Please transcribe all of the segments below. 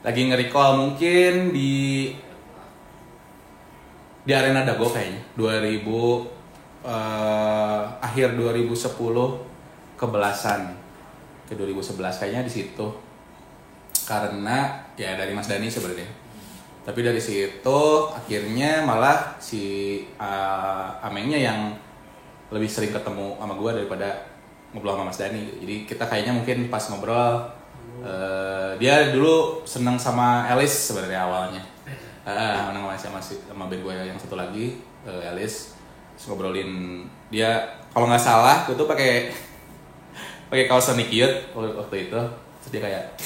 lagi nge-recall mungkin di Arena Dago kayaknya 2000 akhir 2010 ke 2011 kayaknya di situ. Karena ya dari Mas Dani sebenarnya. Tapi dari situ akhirnya malah si Amengnya yang lebih sering ketemu sama gue daripada ngobrol sama Mas Dani. Jadi kita kayaknya mungkin pas ngobrol dia dulu seneng sama Alice sebenarnya awalnya. Sama band gue yang satu lagi Alice. Terus ngobrolin dia, kalau nggak salah gue tuh pakai kaos Sonic Youth waktu itu. Terus dia kayak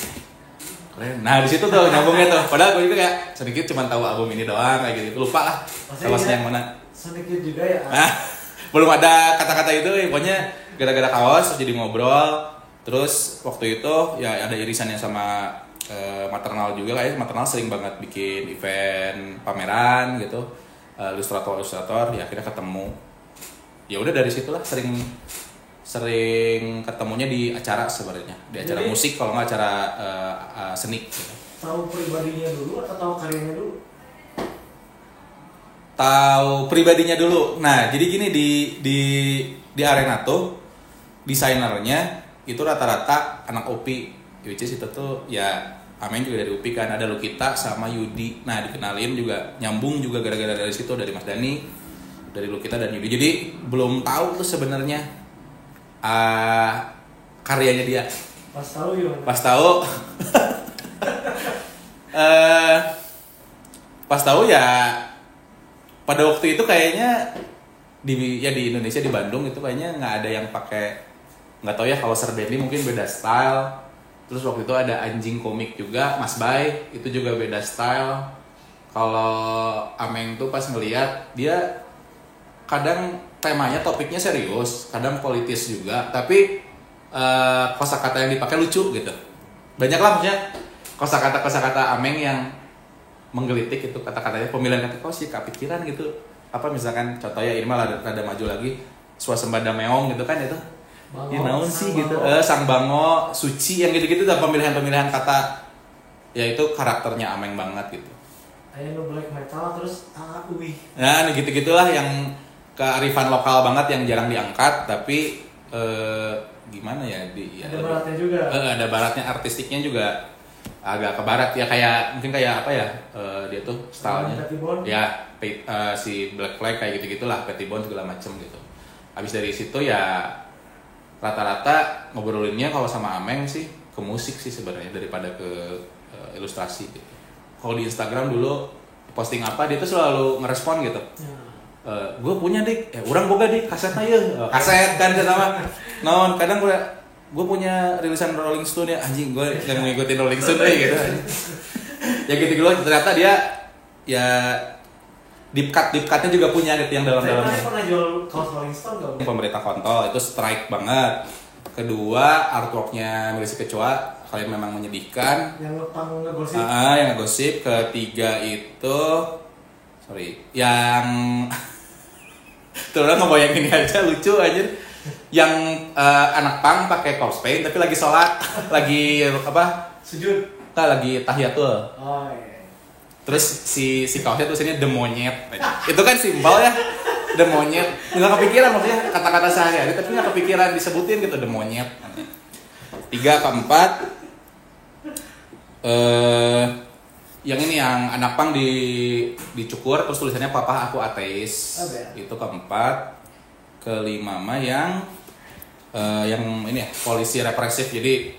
keren. Nah di situ tuh nyambungnya tuh. Padahal gue juga kayak Sonic Youth cuma tahu album ini doang kayak gitu. Lupa lah kaosnya yang mana. Sonic Youth juga ya. Nah, belum ada kata-kata itu. Pokoknya gara-gara kaos terus jadi ngobrol. Terus waktu itu ya ada irisannya sama Maternal juga kayak Maternal sering banget bikin event pameran gitu. Ilustrator ya akhirnya ketemu. Ya udah dari situlah sering ketemunya di acara sebenarnya, di acara jadi, musik kalau nggak acara seni gitu. Tahu pribadinya dulu atau tahu karyanya dulu? Tahu pribadinya dulu. Nah jadi gini di Arena tuh desainernya itu rata-rata anak UPI, which is itu tuh ya Ameng juga dari UPI kan, ada Lukita sama Yudi. Nah dikenalin juga nyambung juga gara-gara dari situ, dari Mas Dani, dari Lukita dan Yudi. Jadi belum tahu tuh sebenarnya karyanya dia. Pas tahu gimana? Pas tahu ya pada waktu itu kayaknya di Indonesia di Bandung itu kayaknya nggak ada yang pakai, nggak tahu ya kalau Serdendi mungkin beda style. Terus waktu itu ada Anjing Komik juga, Mas Bay, itu juga beda style. Kalau Ameng tuh pas ngeliat, dia kadang temanya, topiknya serius, kadang politis juga, tapi kosakata yang dipakai lucu gitu. Banyak lah maksudnya kosakata Ameng yang menggelitik itu kata-katanya, pemilihan kata kok sih kepikiran gitu. Apa misalkan contohnya ini malah ada maju lagi, Swasembada Meong gitu kan itu. Ya naon sih gitu, Sang Bango, Suci yang gitu-gitu dan pemilihan kata ya itu karakternya Ameng banget gitu. Kayak lo black metal terus uwi. Nah gitu-gitulah yang kearifan lokal banget yang jarang diangkat tapi gimana ya ada baratnya juga. Ada baratnya, artistiknya juga agak ke barat ya, kayak mungkin kayak apa ya dia tuh stylenya ya si Black Flag kayak gitu-gitulah, Pettibone segala macem gitu. Habis dari situ ya rata-rata ngobrolinnya kalau sama Ameng sih ke musik sih sebenarnya daripada ke ilustrasi gitu. Kalau di Instagram dulu posting apa dia tuh selalu ngerespon gitu. Gue punya dik, orang boga dik kasetnya ya, kaset kan sama. Non kadang gue punya rilisan Rolling Stone ya, anjing gue yang ngikutin Rolling Stone gitu. Ya gitu ternyata dia ya deep cutnya juga punya gitu yang dalam-dalam. Saya pernah jual kaos Rolling Stone gak? Pemerintah kontol itu strike banget. Kedua artworknya Milisi Kecoa kalian memang menyedihkan. Yang ngegosip. Yang ngegosip. Ketiga itu yang tuh orang ngebayangin aja lucu aja. Yang anak pang pakai corpse paint tapi lagi sholat, lagi apa? Sujud. Lagi tahiyatul. Oh iya. Terus si kaosnya tulisannya The Monyet. Itu kan simbol ya, The Monyet. Nggak kepikiran maksudnya kata-kata sehari-hari, tapi nggak kepikiran disebutin gitu The Monyet. 3, keempat, yang ini yang anak pang dicukur terus tulisannya Papa Aku Ateis. Itu keempat. Kelima mah yang ini ya, polisi represif. Jadi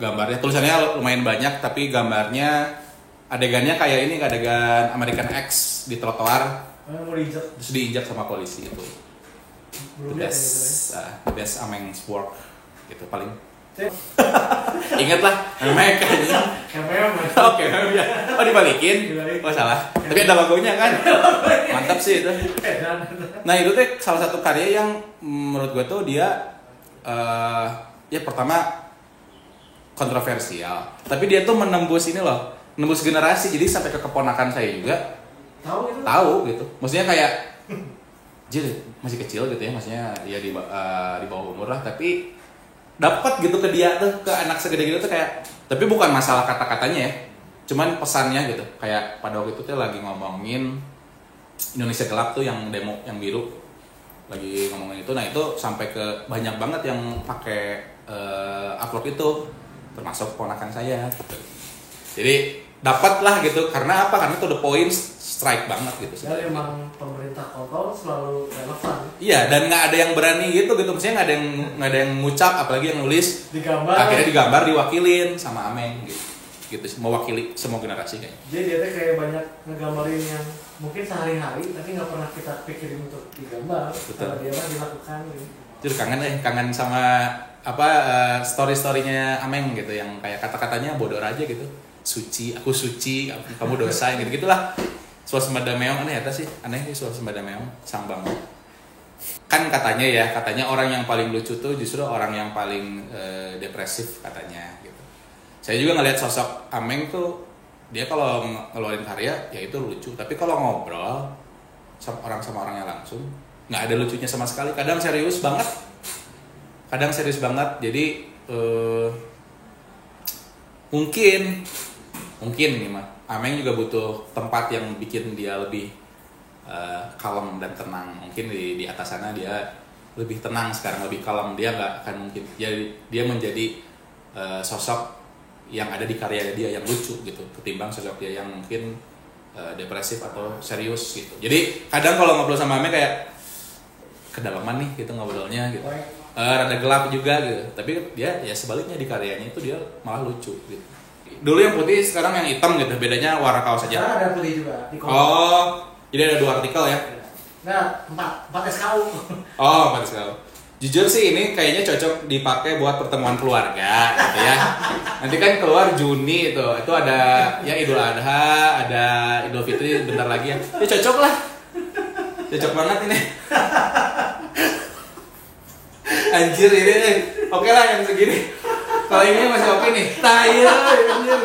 gambarnya tulisannya lumayan banyak tapi gambarnya adegannya kayak ini, adegan American X di trotoar terus diinjak sama polisi itu. The best Ameng's work gitu paling. Ingat lah, Ameng kayaknya. Oke, ya. Oh dibalikin? Oh salah. Tapi ada logonya kan? Mantap sih itu. Nah itu tuh salah satu karya yang menurut gue tuh dia ya pertama kontroversial, tapi dia tuh menembus ini loh, menembus generasi, jadi sampai ke keponakan saya juga tahu gitu. Maksudnya kayak masih kecil gitu ya, maksudnya ya di bawah umur lah, tapi dapat gitu ke dia tuh, ke anak segede gitu tuh kayak, tapi bukan masalah kata-katanya ya, cuman pesannya gitu. Kayak pada waktu itu tuh lagi ngomongin Indonesia Gelap tuh yang demo yang biru, lagi ngomongin itu. Nah itu sampai ke banyak banget yang pakai upload itu, termasuk ponakan saya gitu. Jadi dapat lah gitu, karena apa? Karena itu the point, strike banget gitu. Dan emang pemerintah kontol selalu relevan. Iya, dan nggak ada yang berani gitu, maksudnya nggak ada yang ngucap, apalagi yang nulis. Digambar. Akhirnya digambar, diwakilin sama Ameng gitu, mewakili semua generasi kayaknya. Jadi dia tuh kayak banyak ngegambarin yang mungkin sehari-hari tapi nggak pernah kita pikirin untuk digambar. Betul. Kalau dia mah dilakukan gitu. Jadi kangen sama apa story-storynya Ameng gitu, yang kayak kata-katanya bodor aja gitu. Suci, aku suci, kamu dosa, gitu gitulah. Swasembada meong, aneh sih swasembada meong, sang bangun. Kan katanya orang yang paling lucu tuh justru orang yang paling depresif katanya gitu. Saya juga ngelihat sosok Ameng tuh, dia kalau ngeluarin karya ya itu lucu, tapi kalau ngobrol sama orangnya langsung nggak ada lucunya sama sekali. Kadang serius banget. Jadi mungkin ini mah Ameng juga butuh tempat yang bikin dia lebih kalem dan tenang. Mungkin di atas sana dia lebih tenang sekarang, lebih kalem. Dia nggak akan mungkin dia menjadi sosok yang ada di karya dia yang lucu gitu, ketimbang sosok dia yang mungkin depresif atau serius gitu. Jadi kadang kalau ngobrol sama Ameng kayak kedalaman nih gitu ngobrolnya gitu. Rada gelap juga gitu. Tapi dia ya sebaliknya di karyanya itu dia malah lucu gitu. Dulu yang putih, sekarang yang hitam gitu. Bedanya warna kaos saja. Sekarang ada putih juga. Oh, jadi ada 2 artikel ya? Nah, 4 SKU. Oh, 4 SKU. Jujur sih ini kayaknya cocok dipakai buat pertemuan keluarga gitu ya. Nanti kan keluar Juni itu ada ya Idul Adha, ada Idul Fitri bentar lagi ya. Ya cocok lah. Cocok banget ini. Anjir ini nih. Oke lah yang segini. Kalau ini masih oke nih. Tayar anjir.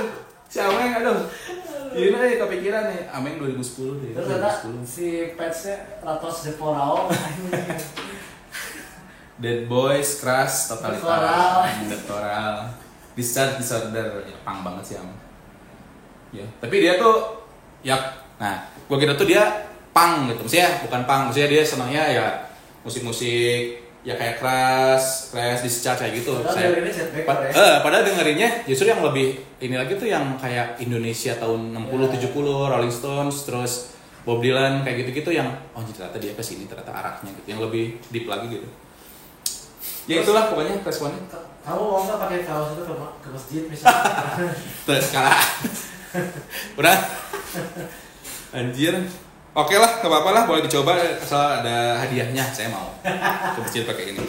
Si Ameng aduh. Ini nih kepikiran nih. Ameng 2010 deh. Terus ada si patch-nya Ratos Deporao. Dead Boys, Crash, Totalitar, Doctoral, Discharge Disorder, ya, pang banget sih Ameng. Ya, tapi dia tuh ya, nah, gua kira tuh dia pang gitu, maksudnya bukan pang, maksudnya dia senangnya ya musik-musik ya kayak Crash, Discharge kayak gitu. Padahal dengerinnya justru yang lebih ini lagi tuh yang kayak Indonesia tahun 60-70, Rolling Stones, terus Bob Dylan kayak gitu-gitu yang ternyata dia kesini ternyata arahnya gitu, yang lebih deep lagi gitu. Ya itulah pokoknya responnya. Kamu mau nggak pakai kaos itu ke masjid misalnya? Terus kalah. Udah. Anjir. Oke lah, gak apa-apa lah, boleh dicoba asal ada hadiahnya, saya mau. Ke masjid pakai ini.